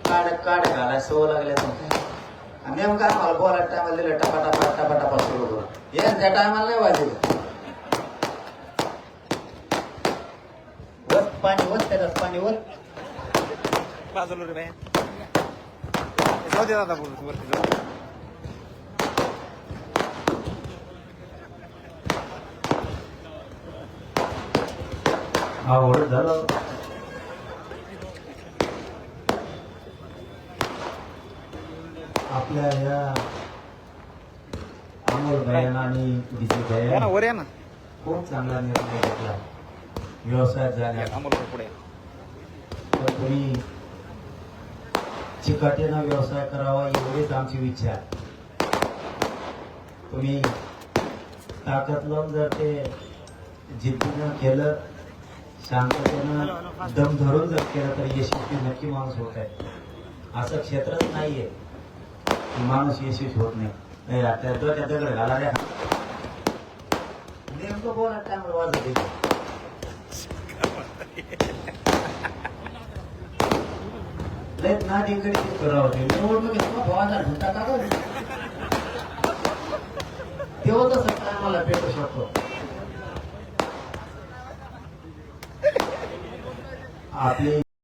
काढ काढ घाला सव लागल्या नेमका आम्हाला बोला टायमाला दिलं टपाटा सुरू करू या त्या टायमाला नाही वाजले वत पाणी वत त्याच्यात पाणी वत बाजूला रे बाय जाऊ दे दादा बोलू वरती जाऊ आवड झालं आपल्या या अमोल भैया आणि विजय भैया वर या ना खूप चांगला निर्णय घेतला व्यवसायात जाण्या अमोल पुढे तर तुम्ही चिकाटीनं व्यवसाय करावा एवढीच आमची इच्छा आहे तुम्ही ताकद लावून जर ते जिद्दीनं केलं शांततेनं दम धरून जर केलं तर यशस्वी नक्की माणूस होत आहे असं क्षेत्रच नाहीये की माणूस यशस्वी होत नाही त्या दगड घाला रे नेमकं बोला त्यामुळे वाजत लयच ना तिकडे करावं निवडणुकीत बाजार घंटा का तेव्हा तसं आम्हाला भेटू शकतो आपली